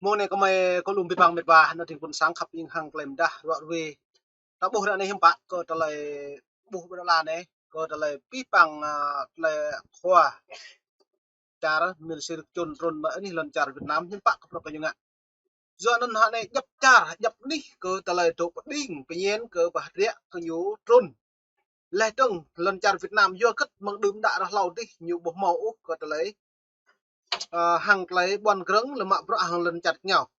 Mone kamay ko lumpi pang mitba na ting pun sangkap ing hang klem dah ro we ta boh ra ne him pa ko ta lai boh bra la ne ko ta lai pi pang le khwa cara mil sir chun tron ba ni lan cara Việt Nam him pa ko ka nyanga do nan ha ne dap cara dap ni ko ta lai to ding pien ko ba ria ko nyu tron le tong lan cara Việt Nam yo kat mang dum da ra lau ti nyu boh mau ko ta lai hang klai bon kreng le ma pro hang lan chặt nhau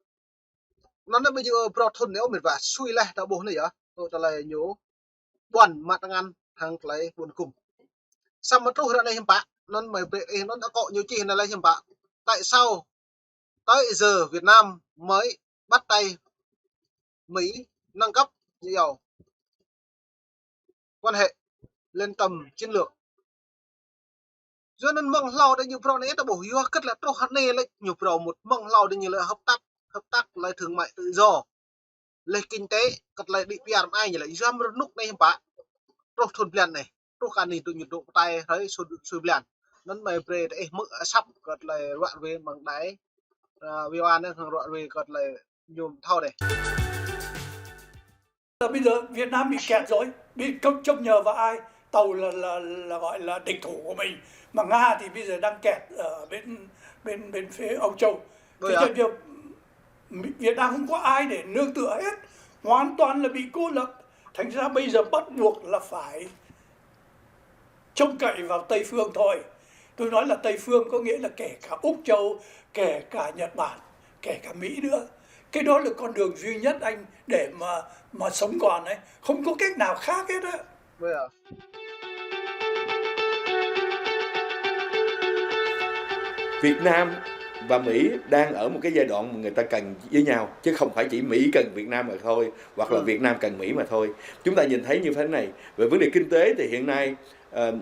nó bây giờ pro thôn nếu mình và xui lại ta bố này á tôi ta lại nhớ buồn mặt ngăn hàng lấy buồn cùng sao mà tôi ra đây hiểm bạ nó mày nó đã có nhiều chi là lấy hiểm bạ tại sao tới giờ Việt Nam mới bắt tay Mỹ nâng cấp nhiều quan hệ lên tầm chiến lược cho nên mong lao đây nhiều pro này ta bổ hiếu cất là tôi hát này lại nhiều pro một mong lao đây nhiều là hợp tác lại thương mại tự do lấy kinh tế cất lại bị PR ai như lại giam lúc này hiểm bạ tôi thôn plan này tôi can này tôi nhiệt độ tay thấy sôi plan nên mày về để mức sắp cất lại loạn về bằng đáy VOA nữa thằng loạn về cất lại nhôm thau này. Bây giờ Việt Nam bị kẹt rồi, bị trông nhờ vào ai? Tàu là gọi là địch thủ của mình, mà Nga thì bây giờ đang kẹt ở bên phía Âu Châu. Thế cho việc Việt Nam không có ai để nương tựa hết, hoàn toàn là bị cô lập. Thành ra bây giờ bắt buộc là phải trông cậy vào Tây phương thôi. Tôi nói là Tây phương có nghĩa là kể cả Úc Châu, kể cả Nhật Bản, kể cả Mỹ nữa. Cái đó là con đường duy nhất anh để mà sống còn ấy, không có cách nào khác hết á. Việt Nam và Mỹ đang ở một cái giai đoạn mà người ta cần với nhau, chứ không phải chỉ Mỹ cần Việt Nam mà thôi, hoặc là Việt Nam cần Mỹ mà thôi. Chúng ta nhìn thấy như thế này. Về vấn đề kinh tế thì hiện nay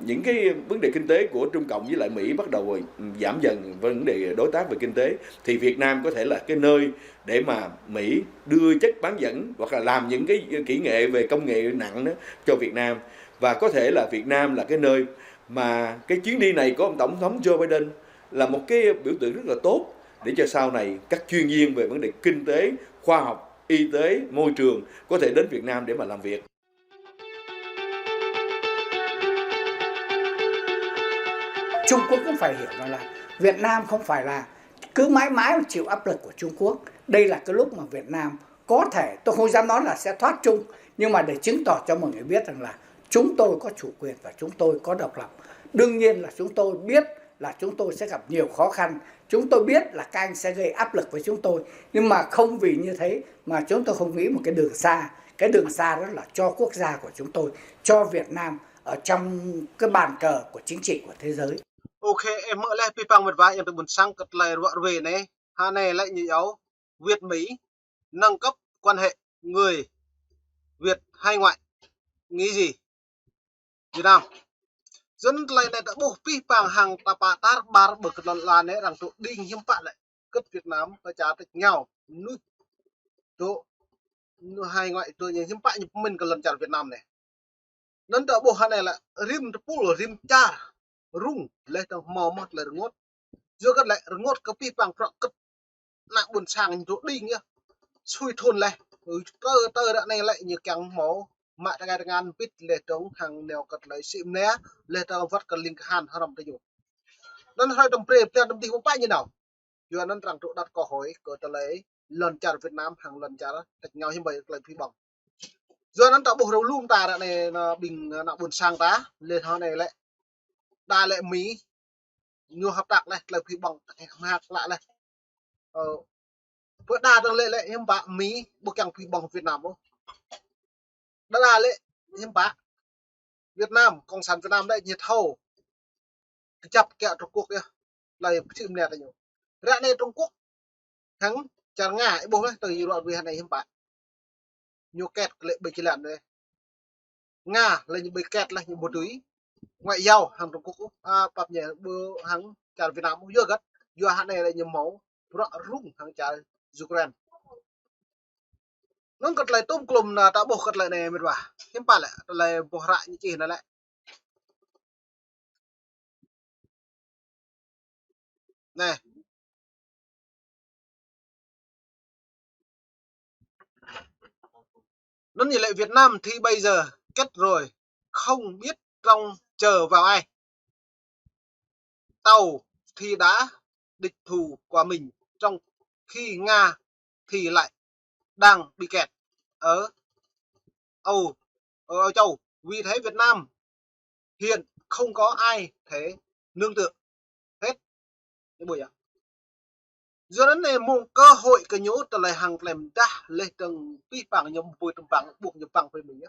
những cái vấn đề kinh tế của Trung Cộng với lại Mỹ bắt đầu giảm dần vấn đề đối tác về kinh tế, thì Việt Nam có thể là cái nơi để mà Mỹ đưa chất bán dẫn hoặc là làm những cái kỹ nghệ về công nghệ nặng đó cho Việt Nam. Và có thể là Việt Nam là cái nơi mà cái chuyến đi này của ông Tổng thống Joe Biden là một cái biểu tượng rất là tốt để cho sau này các chuyên viên về vấn đề kinh tế, khoa học, y tế, môi trường có thể đến Việt Nam để mà làm việc. Trung Quốc cũng phải hiểu rằng là Việt Nam không phải là cứ mãi mãi chịu áp lực của Trung Quốc. Đây là cái lúc mà Việt Nam có thể, tôi không dám nói là sẽ thoát chung, nhưng mà để chứng tỏ cho mọi người biết rằng là chúng tôi có chủ quyền và chúng tôi có độc lập. Đương nhiên là chúng tôi biết là chúng tôi sẽ gặp nhiều khó khăn. Chúng tôi biết là các anh sẽ gây áp lực với chúng tôi. Nhưng mà không vì như thế mà chúng tôi không nghĩ một cái đường xa. Cái đường xa đó là cho quốc gia của chúng tôi, cho Việt Nam ở trong cái bàn cờ của chính trị của thế giới. Ok, em mở lại pipang một vài em tự buồn sang cất lại loạn về này. Hà này lại như áo Việt Mỹ nâng cấp quan hệ người Việt hai ngoại. Nghĩ gì? Việt Nam dân lại này đã bố pipang hàng tapa tar bar bực lần này rằng tụ đinh hiếm bạn lại cất Việt Nam và trả tịch nhau nút tụ hai ngoại tụ hiếm bạn như mình cần lần trả Việt Nam này nên đã bố hà này là rim char rung lấy tầng mò mất là ngốt giữa cái lại ngốt cái pipang pro cất nặng buồn sang như tụ đinh nhá xui thôn lại tơ đã này lại như càng máu mạ ta ngan pit le trống hàng nèo cật lấy sim né le tao vắt cật link han haram tayo nên hai đồng pre plan đồng tình không phải như nào giờ nên rằng tụ đặt câu hỏi cờ ta lấy lần trả Việt Nam hàng lần trả tạch nhau như vậy lại phi bằng giờ nên tạo bộ đầu luôn ta đã này bình nặng buồn sang tá lên họ này lại ta lại Mỹ nhiều hợp tác này lại phi bằng hạt lại này bữa đa đang lệ em bạn Mỹ buộc càng phi bằng Việt Nam không đó là lệ em bạn Việt Nam cộng sản Việt Nam đây nhiệt hầu chập kẹo Trung Quốc kia là chữ nè là nhiều ra này Trung Quốc thắng chẳng ngại bố đấy từ đoạn về này em bạn nhiều kẹt lệ bị chỉ làm đây Nga là những bị kẹt là những một túi ngoại giao hàng Trung Quốc bập nhẹ bữa hàng trả Việt Nam cũng vừa gắt vừa hạn này là nhiều máu rõ rung hàng trả Ukraine nó cật lại tôm clùm là ta bộ cật lại này mệt bà em bạn lại bộ lại như chỉ này lại này Nó như lại Việt Nam thì bây giờ kết rồi, không biết trông chờ vào ai. Tàu thì đã địch thủ của mình, trong khi Nga thì lại đang bị kẹt ở Âu Châu. Vì thế Việt Nam hiện không có ai thể nương tựa hết. Cái buổi do đó này một cơ hội cái nhố trở lại hàng làm đa lên từng vi phạm nhầm vui tầm bằng buộc nhầm bằng với mình nhé.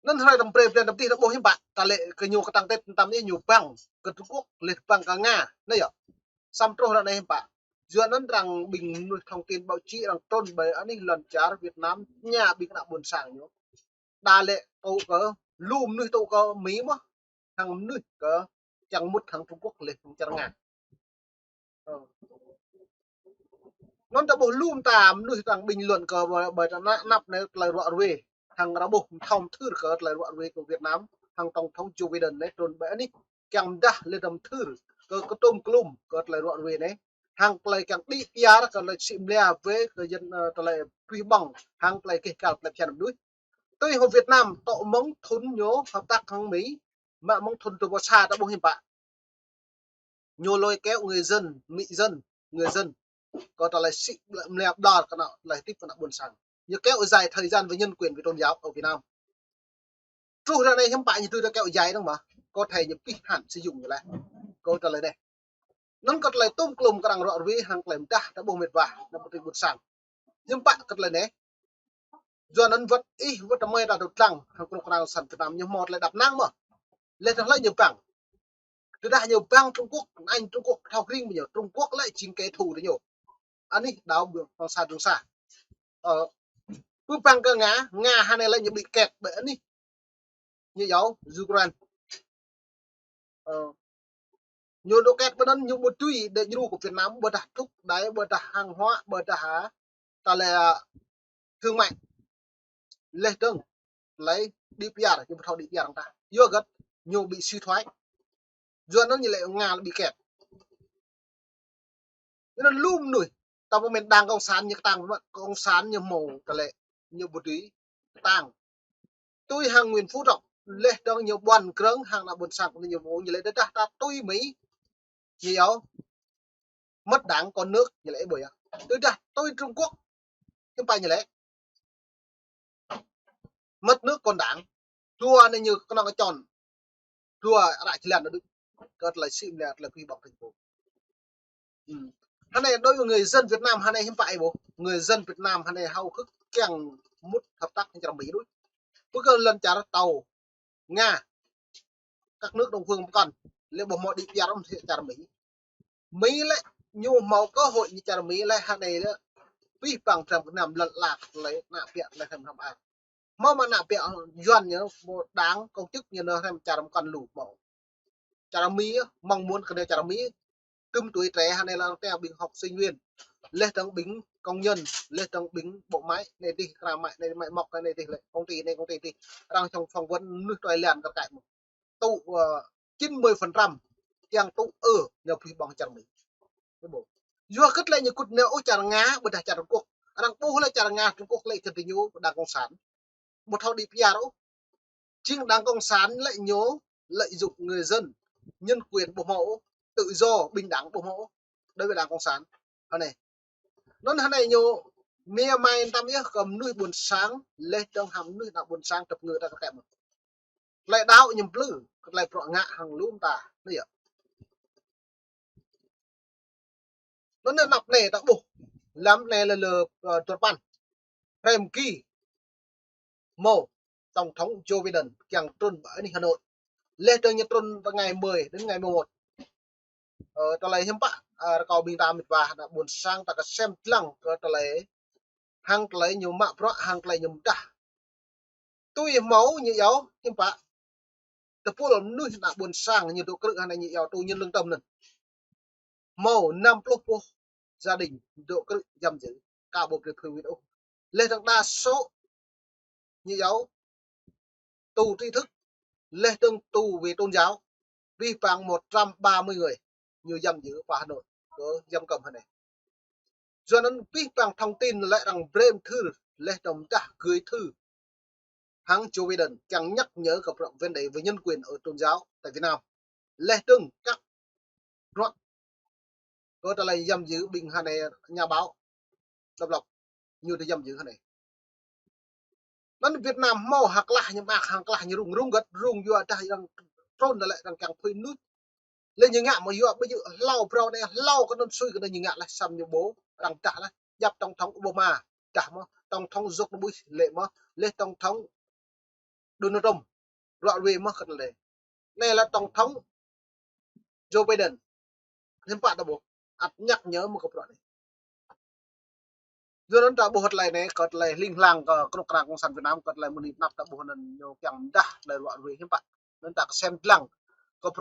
Nên hai đồng prem dan ti đồng hiểm bạn ta lệ cái nhố cái tăng tết tamนี้nhiều bằng cái Trung Quốc liệt bằng cả Nga này ạ. Sam trô là này hiểm bạn. Do nên rằng bình thông tin báo chí rằng tôn bởi anh ấy lần trả Việt Nam nhà bị nạn buồn sàng nhố. Đa lệ tàu có lùm nuôi tàu có Mỹ mà thằng nuôi có chẳng một thằng Trung Quốc liệt chẳng Nga. Non đã bộ lùm tạm nuôi thằng bình luận cờ bởi nắp này là rõ về thằng đã bộ thông thư cờ là rõ về của Việt Nam thằng tổng thống Joe Biden đấy rồi bé ní càng đa lên đồng thư cờ có tôm clum cờ là rõ về đấy hàng lại càng đi PR cờ lại xịm lea với người dân lại quy bằng hàng lại kể cả lại chèn đuôi tôi hồi Việt Nam tọ mong thốn nhố hợp tác thằng Mỹ mà mong thốn từ bao xa đã bộ hiểm bạn nhô lôi kéo người dân mỹ dân người dân có ta lại sĩ lẹp đòn cái nào lại tiếp cái buồn sàng như kéo dài thời gian với nhân quyền với tôn giáo ở Việt Nam trụ ra này không phải như tôi đã kéo dài đâu mà có thể những cái hạn sử dụng như lại câu trả lời đây nó có lại tôm clum cái đằng rõ với hàng làm ta đã bồ mệt vả là một buồn sàng nhưng bạn cất lời này do nó vật ý vật trong mây đã được rằng hàng con nào sản Việt Nam như một lại đập năng mà lên thằng lại nhiều bằng từ đã nhiều bang Trung Quốc anh Trung Quốc thao riêng bây giờ Trung Quốc lại chính kẻ thù đấy nhiều anh ấy đào được bằng xa đường xa cứ bang cơ Nga hai này lại bị kẹt bởi anh ấy như giáo Ukraine nhiều đồ kẹt bên nhiều một tuy để du của Việt Nam bờ đặt thúc đấy bờ đặt hàng hóa bờ đặt há ta là thương mại lên đường lấy đi PR nhưng mà thao đi PR ta vừa gật nhiều bị suy thoái do nó như lại Nga bị kẹt nó lùm nổi tao mình đang công sản như tăng công sản như mồ cả lệ như một tí tăng tôi hàng nguyên phú rộng lệ đó nhiều đoàn cứng hàng là buồn sạc nhiều vụ như lệ đất ta tôi Mỹ nhiều mất đảng còn nước như lệ bởi tôi Trung Quốc không phải như lệ mất nước còn đảng thua nên như con nó tròn thua lại thì làm nó được cất lại sim là quy bọc thành phố hắn này đối với người dân Việt Nam hắn này không phải bố người dân Việt Nam hắn này hao hức càng mút hợp tác với Mỹ đối với cơ lần trả tàu Nga các nước đông phương còn liệu bộ mọi đi PR ông trả Mỹ lại nhiều màu cơ hội như trả Mỹ lại hắn này vi phạm rằng nằm lật lạc lấy nạp viện lại thành làm ăn mà nạp viện doan nhớ một đáng công chức như nó thêm trả còn lủ mẫu trả Mỹ mong muốn cái này trả Mỹ tùm tuổi trẻ hay này là theo bình học sinh viên lên tầng bính công nhân lên tầng bính bộ máy này đi làm mại này mại mọc cái này thì công ty này thì đang trong phỏng vấn nước toài liền các cạnh tụ 90% yang tụ nhờ phi bằng chẳng Mỹ cái bộ do cất lên như cút nêu trả Nga bật trả Trung Quốc đang bố lại trả Nga Trung Quốc lại continue đảng cộng sản một thao đi PR đâu chính đảng cộng sản lại nhớ lợi dụng người dân nhân quyền bộ mẫu tự do bình đẳng bộ mẫu đối với đảng cộng sản này nó này nhiều mía mai tam nghĩa cầm nuôi buồn sáng lên trong hầm nuôi đạo buồn sáng tập người ta các kẹm lại đau nhầm lử lại trọ ngạ hàng lũ ta này ạ nó nên nạp này đã bổ lắm này là lờ tuột ban thêm kỳ mồ tổng thống Joe Biden chẳng trôn ở Hà Nội lên từ nhật trôn vào ngày 10 đến ngày 11 ta lấy hiếm bạn cầu bình tam và đã buồn sang ta có xem lăng ta lấy hàng lấy nhiều mạng pro hàng lấy nhiều đà tôi máu như yếu hiếm bạn tập phụ là nuôi đã buồn sang như độ cự này như yếu tôi nhân lương tâm này màu năm pro gia đình độ cự dầm giữ cả bộ việc thường đâu lên thằng đa số như yếu tù tri thức lên tương tù về tôn giáo vi phạm 130 người như giam giữ và Hà Nội có giam cầm này do nên biết bằng thông tin lại rằng brem thư lệ đồng ta gửi thư hãng Joe Biden chẳng nhắc nhở gặp rộng vấn đề về nhân quyền ở tôn giáo tại Việt Nam lệ từng các loạt có trả lời giam giữ bình hà này nhà báo độc lập như để giam giữ này nên Việt Nam mau hạc lại nhưng mà hạc lại như rung gật rung vừa ta đang trôn lại đang càng phơi nút lên như ngạ mà vừa bây giờ lau pro này lau cái nón suy cái này như ngạ lại xăm như bố đang trả lại dập tổng thống Obama trả mà tổng thống dục nó bui lệ mà lên tổng thống Donald Trump loại về mà cái này là tổng thống Joe Biden thêm bạn đã buộc nhắc nhớ một câu này do đó bộ này này có lại linh lang có cộng sản Việt Nam có lại một nít nắp bộ nên nhiều chẳng đa lại loại về thêm bạn nên ta xem lăng có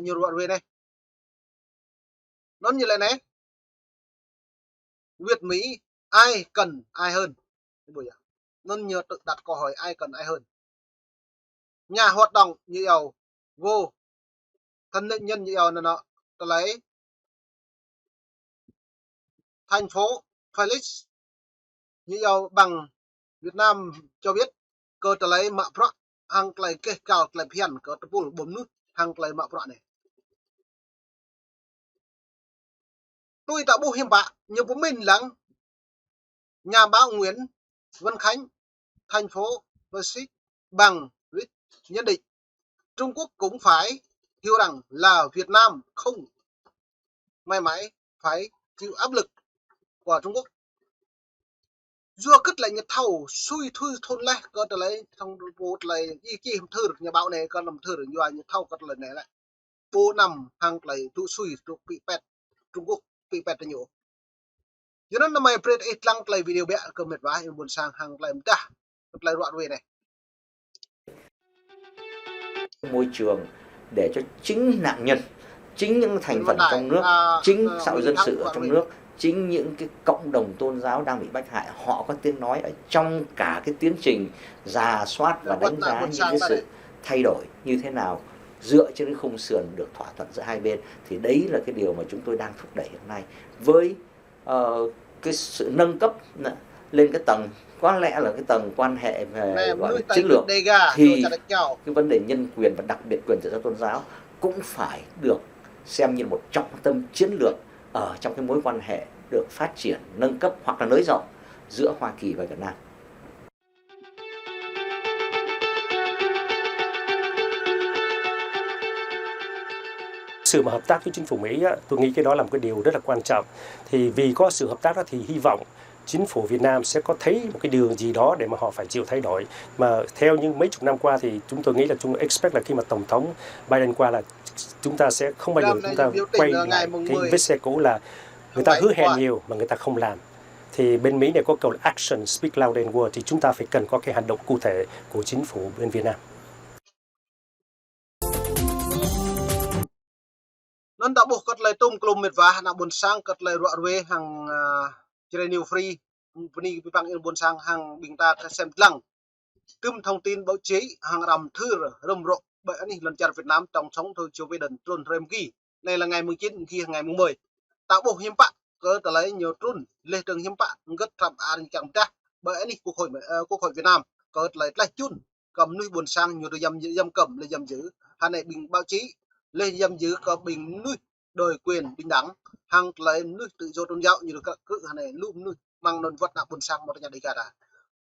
nhiều loại về này nó như này Việt Mỹ ai cần ai hơn nên nhờ tự đặt câu hỏi ai cần ai hơn nhà hoạt động như giàu vô thân nhân như giàu nó lấy thành phố Felix như giàu bằng Việt Nam cho biết cơ trở lấy mạ pro hàng lại kê cao lại phiền cơ tập bùn bấm nút hàng lại mạ pro này tôi tạo bộ hiểm bạ như bố mình lắng nhà báo Nguyễn Văn Khánh thành phố Felix bằng nhận định Trung Quốc cũng phải hiểu rằng là Việt Nam không mãi mãi phải chịu áp lực của Trung Quốc dưa cất lại nhật thầu xui thui thôn lẽ có trở lấy trong bộ lại y chi thư được nhà báo này có làm thư được nhiều nhật thầu cất lại này lại bộ nằm hàng lại tụ xui tụ bị pet Trung Quốc bị pet nhiều cho nên mày prết ít lăng lại video bẹ cơ mệt vãi buồn sang hàng lại ta lại đoạn về này môi trường để cho chính nạn nhân, chính những thành phần trong nước, chính xã hội dân sự ở trong nước, chính những cái cộng đồng tôn giáo đang bị bách hại, họ có tiếng nói ở trong cả cái tiến trình rà soát và đánh giá những cái sự thay đổi như thế nào dựa trên cái khung sườn được thỏa thuận giữa hai bên. Thì đấy là cái điều mà chúng tôi đang thúc đẩy hiện nay với cái sự nâng cấp lên cái tầng có lẽ là cái tầng quan hệ về gọi là chiến lược, thì cái vấn đề nhân quyền và đặc biệt quyền tự do tôn giáo cũng phải được xem như một trọng tâm chiến lược ở trong cái mối quan hệ được phát triển, nâng cấp hoặc là nới rộng giữa Hoa Kỳ và Việt Nam. Sự mà hợp tác với chính phủ Mỹ, tôi nghĩ cái đó là một cái điều rất là quan trọng. Thì vì có sự hợp tác đó thì hy vọng chính phủ Việt Nam sẽ có thấy một cái điều gì đó để mà họ phải chịu thay đổi. Mà theo như mấy chục năm qua thì chúng tôi nghĩ là chúng tôi expect là khi mà Tổng thống Biden qua là chúng ta sẽ không bao giờ chúng ta quay lại cái vết xe cũ là người ta hứa hẹn nhiều mà người ta không làm. Thì bên Mỹ này có câu là action speak louder than words, thì chúng ta phải cần có cái hành động cụ thể của chính phủ bên Việt Nam. nên đã buộc cất lại tung klum mệt vả na buồn sang cất lại rọa ruê hàng New Free Puni bang in buồn sang hàng bình ta xem lăng tum thông tin báo chí hàng rầm thư rầm rộ bởi anh lần chặt Việt Nam tổng thống thôi Joe Biden trôn rem kỳ này là ngày 19 khi ngày 10 tạo bộ hiểm bạ cơ trở lấy nhiều trôn lê trường hiểm bạ gất trầm an chẳng ta bởi anh quốc hội Việt Nam cơ lại lại chun cầm nuôi buồn sang nhiều đôi dâm cầm lấy dâm giữ hà này bình báo chí lên giam giữ có bình nuôi đòi quyền bình đẳng hàng lấy nuôi tự do tôn giáo như được các cự này lụm nuôi mang nôn vật nặng buồn sang một nhà đầy cả đã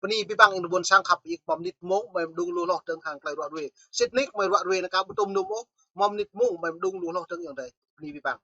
Pani bang in buồn sang khắp ít mom nít mông mày đung lúa lọt từng hàng lại đoạn về Sydney mày đoạn về là cá bút tôm nôm mom nít mông mày đung lúa lọt từngอย่างไรPani bang